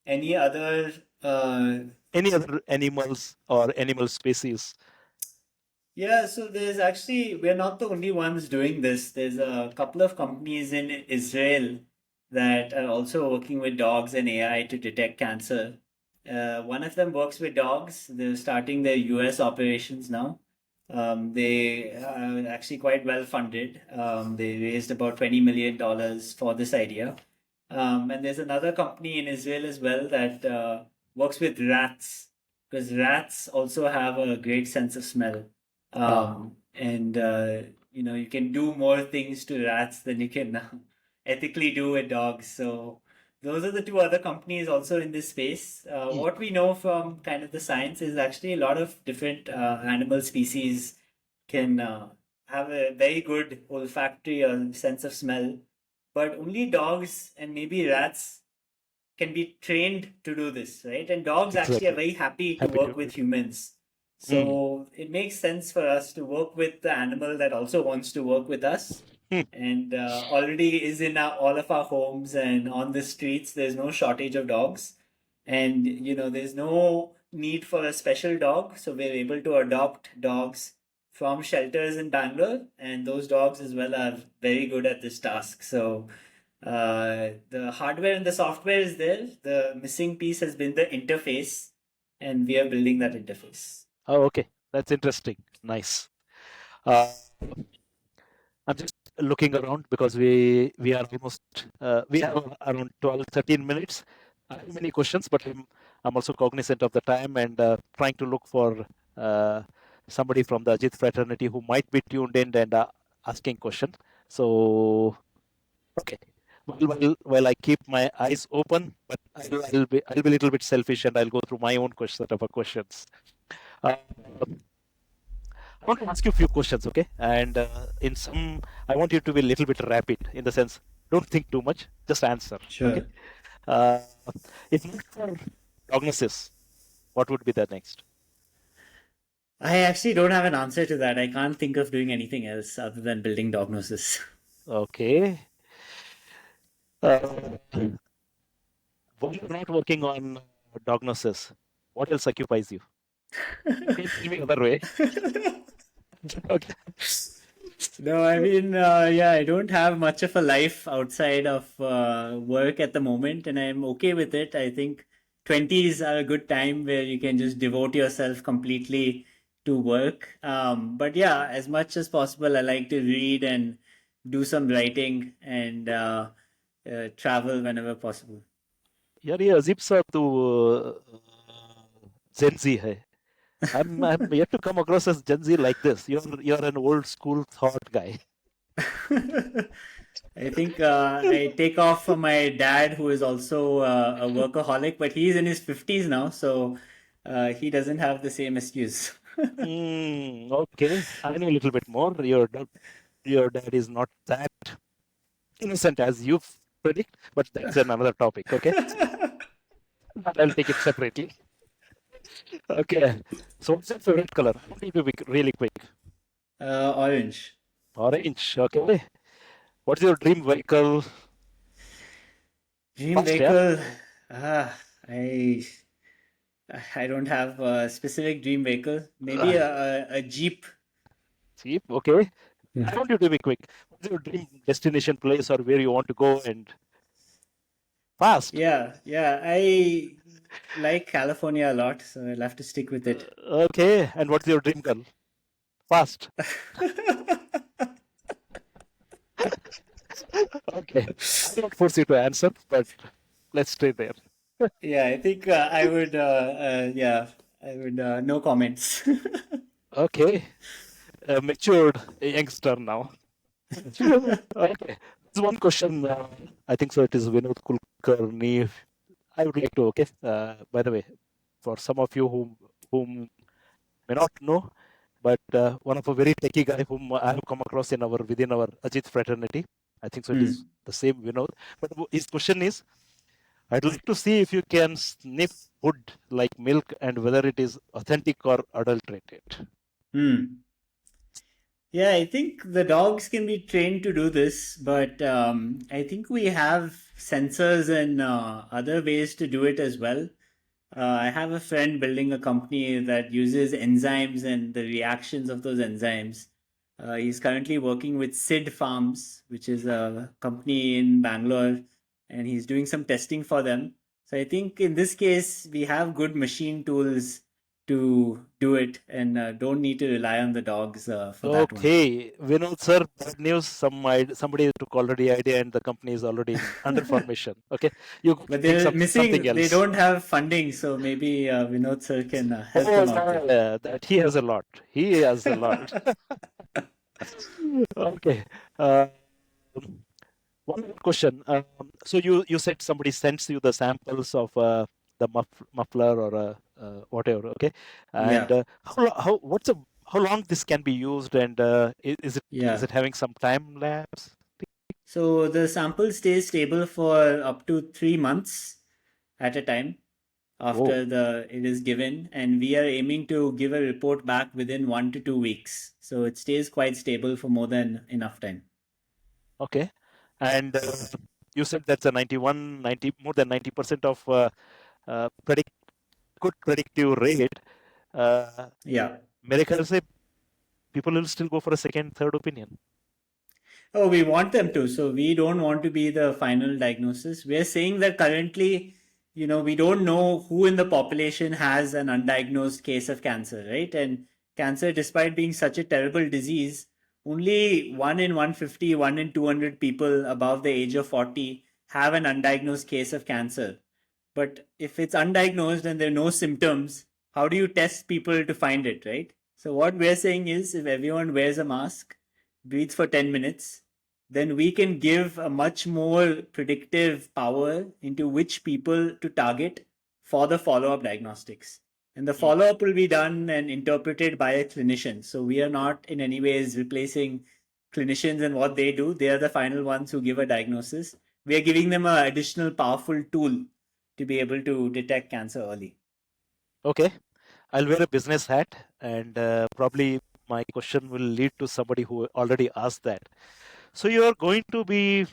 Any other animals or animal species? Yeah, so we're not the only ones doing this. There's a couple of companies in Israel that are also working with dogs and AI to detect cancer. One of them works with dogs. They're starting their US operations now. They are actually quite well funded. They raised about $20 million for this idea. And there's another company in Israel as well that works with rats, because rats also have a great sense of smell. And you can do more things to rats than you can ethically do with dogs. So those are the two other companies also in this space. What we know from kind of the science is actually a lot of different animal species can have a very good olfactory or sense of smell, but only dogs and maybe rats can be trained to do this, right? And dogs actually are very happy to work with humans. So it makes sense for us to work with the animal that also wants to work with us and already is in all of our homes and on the streets. There's no shortage of dogs. And, there's no need for a special dog. So we're able to adopt dogs from shelters in Bangalore. And those dogs as well are very good at this task. So the hardware and the software is there. The missing piece has been the interface, and we are building that interface. Oh, okay. That's interesting. Nice. I'm just looking around because we are almost we have around 12, 13 minutes. I have many questions, but I'm also cognizant of the time and trying to look for somebody from the Ajit fraternity who might be tuned in and asking questions. So, okay. While I keep my eyes open, but I'll be a little bit selfish and I'll go through my own set of questions. I want to ask you a few questions, okay? And I want you to be a little bit rapid in the sense, don't think too much, just answer. Sure. Okay? If not for Diagnostics, what would be the next? I actually don't have an answer to that. I can't think of doing anything else other than building Diagnosis. Okay. While you're not working on Diagnosis, what else occupies you? Okay, tell me other way. Okay. No, I mean, yeah, I don't have much of a life outside of work at the moment, and I'm okay with it. I think 20s are a good time where you can just devote yourself completely to work. But yeah, as much as possible, I like to read and do some writing and travel whenever possible. यार ये अजीब सा तो Gen Z है. I'm yet to come across as Gen Z like this. You're an old school thought guy. I think I take off from my dad, who is also a workaholic, but he's in his 50s now, so he doesn't have the same excuse. Okay, I know a little bit more. Your dad is not that innocent as you predict, but that's another topic. Okay, I'll take it separately. Okay. So what's your favorite color? I want you to be really quick. Orange. Orange. Okay. What's your dream vehicle? Dream Fast, yeah? vehicle. Ah, I I don't have a specific dream vehicle. Maybe Uh, a Jeep. Jeep. Okay. Yeah. I want you to be quick. What's your dream destination place or where you want to go and fast? Yeah. I like California a lot, so I'll have to stick with it. Okay. And what's your dream girl? Fast. Okay. I don't force you to answer, but let's stay there. Yeah, I think I would, no comments. Okay. A matured youngster now. Okay. There's one question. I think so. It is Vinod Kulkarni. I would like to. Okay. By the way, for some of you whom may not know, but one of a very techie guy whom I have come across within our Ajit fraternity. I think so. It is Hmm. the same Vinod. But his question is, I'd like to see if you can sniff food like milk and whether it is authentic or adulterated. Hmm. Yeah, I think the dogs can be trained to do this, but I think we have sensors and other ways to do it as well. I have a friend building a company that uses enzymes and the reactions of those enzymes. He's currently working with Sid Farms, which is a company in Bangalore, and he's doing some testing for them. So I think in this case, we have good machine tools to do it and don't need to rely on the dogs for that one. Okay, Vinod sir, bad news. Somebody took already idea and the company is already in under formation. Okay, you But think they're something missing, they else. don't have funding, so maybe Vinod sir can help Oh, them out there. yeah, that he has a lot. He has a lot. Okay. Uh, One more question. So you said somebody sends you the samples of the muffler or whatever. Okay, and Yeah, how long this can be used and is yeah. it having some time lapse? So the sample stays stable for up to 3 months at a time Oh, after the it is given, and we are aiming to give a report back within 1 to 2 weeks. So it stays quite stable for more than enough time. okay. And you said that's a 90 more than 90% of predict good predictive rate. Uh, Yeah. America say people will still go for a second, third opinion. Oh, we want them to. So we don't want to be the final diagnosis. We're saying that currently, we don't know who in the population has an undiagnosed case of cancer, right? And cancer, despite being such a terrible disease, only 1 in 150, 1 in 200 people above the age of 40 have an undiagnosed case of cancer. But if it's undiagnosed and there are no symptoms, how do you test people to find it, right? So what we're saying is if everyone wears a mask, breathes for 10 minutes, then we can give a much more predictive power into which people to target for the follow-up diagnostics. And the Mm. follow-up will be done and interpreted by a clinician. So we are not in any ways replacing clinicians and what they do. They are the final ones who give a diagnosis. We are giving them an additional powerful tool to be able to detect cancer early. Okay. I'll wear a business hat, and probably my question will lead to somebody who already asked that. So you are going to be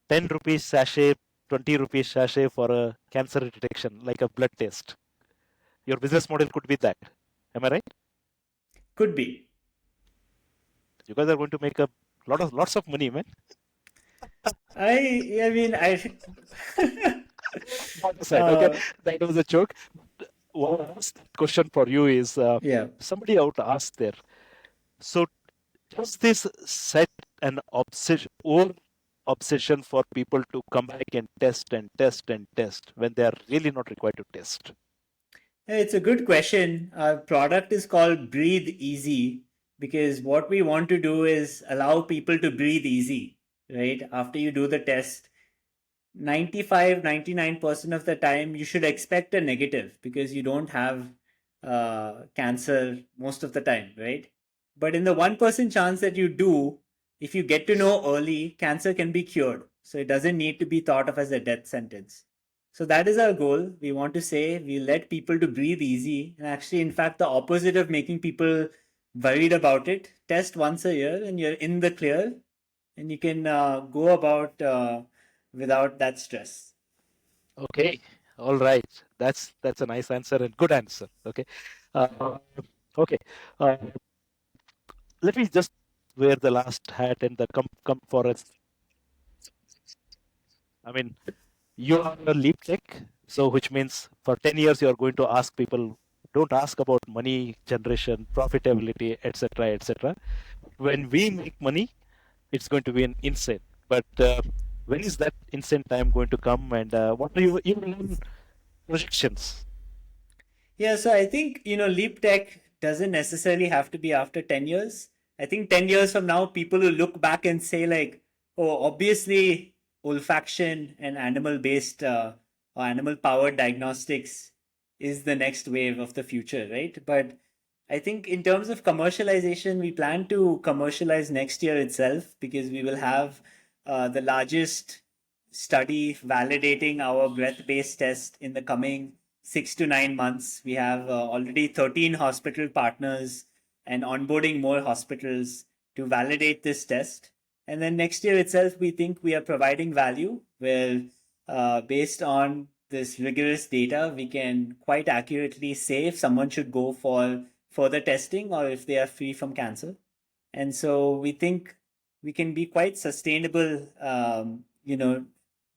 10 rupees sachet, 20 rupees sachet for a cancer detection, like a blood test. Your business model could be that. Am I right? Could be. You guys are going to make a lots of money, man. I mean, I. Not aside, okay, uh, that was a joke. One last question for you is yeah. somebody out asked there. So does this set an obsession for people to come back and test and test and test when they are really not required to test? It's a good question. Our product is called Breathe Easy because what we want to do is allow people to breathe easy, right? After you do the test, 99% of the time, you should expect a negative because you don't have cancer most of the time, right? But in the 1% chance that you do, if you get to know early, cancer can be cured. So it doesn't need to be thought of as a death sentence. So that is our goal. We want to say we let people to breathe easy. And actually, in fact, the opposite of making people worried about it, test once a year and you're in the clear and you can go about without that stress. Okay, all right. That's a nice answer and good answer. Okay, uh, okay. Uh, Let me just wear the last hat and the come for us. I mean, you are a LeapTek, so which means for 10 years you are going to ask people. Don't ask about money generation, profitability, etc., etc. When we make money, it's going to be an insane. But when is that insane time going to come? And what do you learn projections? Yeah, so I think, Leap Tech doesn't necessarily have to be after 10 years. I think 10 years from now, people will look back and say, like, oh, obviously, olfaction and animal-based or animal-powered diagnostics is the next wave of the future, right? But I think in terms of commercialization, we plan to commercialize next year itself because we will have the largest study validating our breath-based test in the coming 6 to 9 months. We have already 13 hospital partners and onboarding more hospitals to validate this test. And then next year itself, we think we are providing value where, based on this rigorous data, we can quite accurately say if someone should go for further testing or if they are free from cancer. And so we think we can be quite sustainable,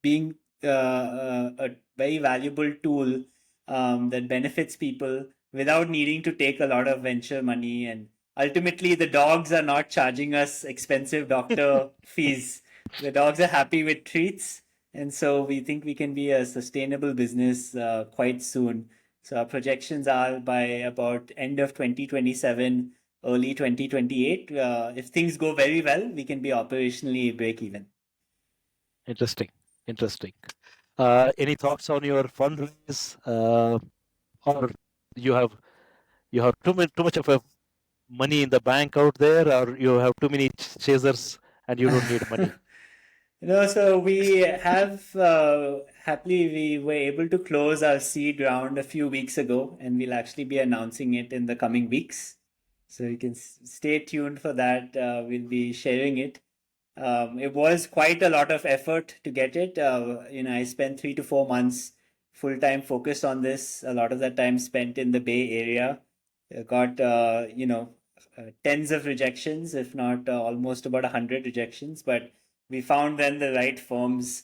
being a very valuable tool that benefits people without needing to take a lot of venture money. And ultimately, the dogs are not charging us expensive doctor fees. The dogs are happy with treats. And so we think we can be a sustainable business quite soon. So our projections are by about end of 2027, early 2028. If things go very well, we can be operationally break even. Interesting, interesting. Any thoughts on your fundraise, or you have too much of a money in the bank out there, or you have too many chasers and you don't need money? So we have happily we were able to close our seed round a few weeks ago, and we'll actually be announcing it in the coming weeks. So you can stay tuned for that. We'll be sharing it. It was quite a lot of effort to get it. I spent 3 to 4 months full time focused on this. A lot of that time spent in the Bay Area. Got tens of rejections, if not almost about 100 rejections, but we found then the right firms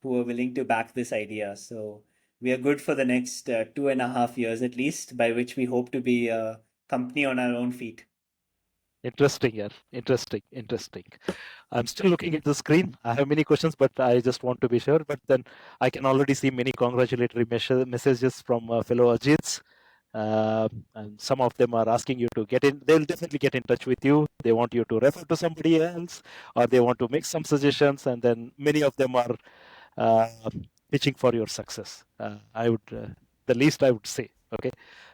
who were willing to back this idea. So we are good for the next 2.5 years at least, by which we hope to be a company on our own feet. Interesting, yeah. Interesting, interesting. I'm still looking at the screen. I have many questions, but I just want to be sure. But then I can already see many congratulatory messages from fellow Ajits. And some of them are asking you to get in. They'll definitely get in touch with you. They want you to refer to somebody else, or they want to make some suggestions. And then many of them are uh, pitching for your success. The least I would say. Okay.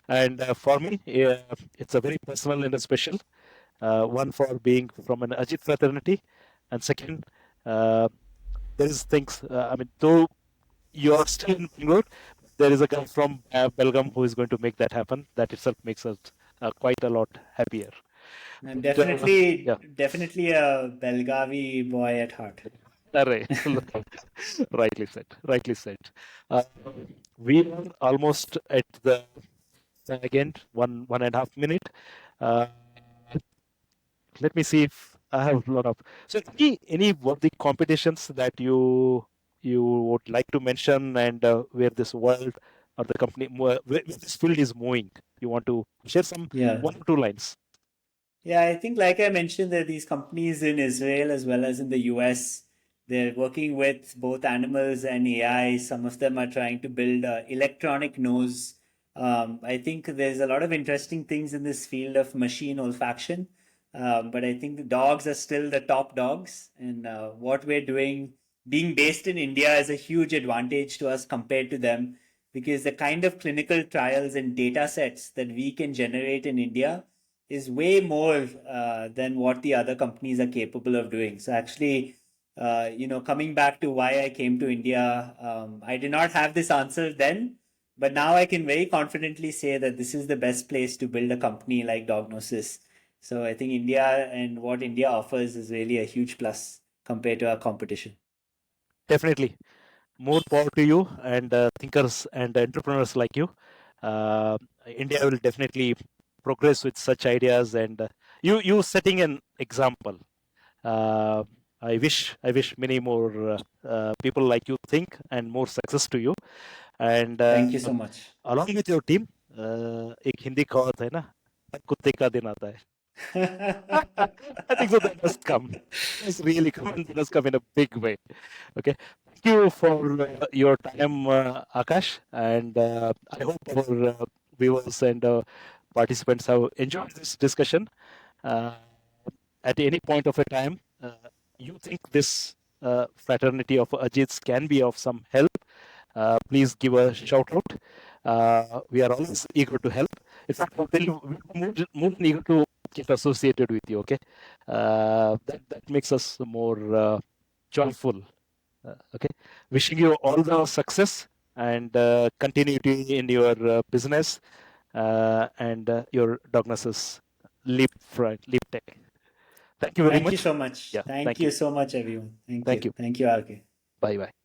And for me, it's a very personal and a special. One for being from an Ajit fraternity, and second, uh, there is things. I mean, though you are still in Bangalore, there is a guy from Belgaum who is going to make that happen. That itself makes us quite a lot happier. I'm But, definitely yeah, definitely a Belgavi boy at heart. Array. Rightly said. Rightly said. Uh, we are almost at the again 1.5 minute. Uh, Let me see if I have a lot of. So any of the competitions that you would like to mention, and where this world or the company where this field is moving? You want to share some Yeah. 1 or 2 lines? Yeah, I think, like I mentioned, there are these companies in Israel as well as in the US. They're working with both animals and AI. Some of them are trying to build a electronic nose. I think there's a lot of interesting things in this field of machine olfaction. But I think the dogs are still the top dogs. And what we're doing, being based in India, is a huge advantage to us compared to them because the kind of clinical trials and data sets that we can generate in India is way more than what the other companies are capable of doing. So actually, coming back to why I came to India, I did not have this answer then, but now I can very confidently say that this is the best place to build a company like Diagnosis. So I think India and what India offers is really a huge plus compared to our competition. Definitely. More power to you and thinkers and entrepreneurs like you. Uh, India will definitely progress with such ideas, and you setting an example. Uh, I wish many more people like you think, and more success to you. And Thank you so much. along with your team, एक हिंदी कहावत है ना, कुत्ते का दिन आता है. I think so that must come. It's really come, and that must come in a big way. Okay. Thank you for your time, Akash, and I hope our viewers and participants have enjoyed this discussion. Uh, at any point of a time, you think this fraternity of Ajits can be of some help, please give a shout out. We are always eager to help. In fact, we're more than eager to get associated with you. Okay, that makes us more joyful. Okay, wishing you all the success and continuity in your business and your Diagnosis LeapTek. Thank you very Thank you much. so much. Yeah, Thank thank you you. so much, everyone. Thank Thank you. you. Thank you, RK. Bye bye.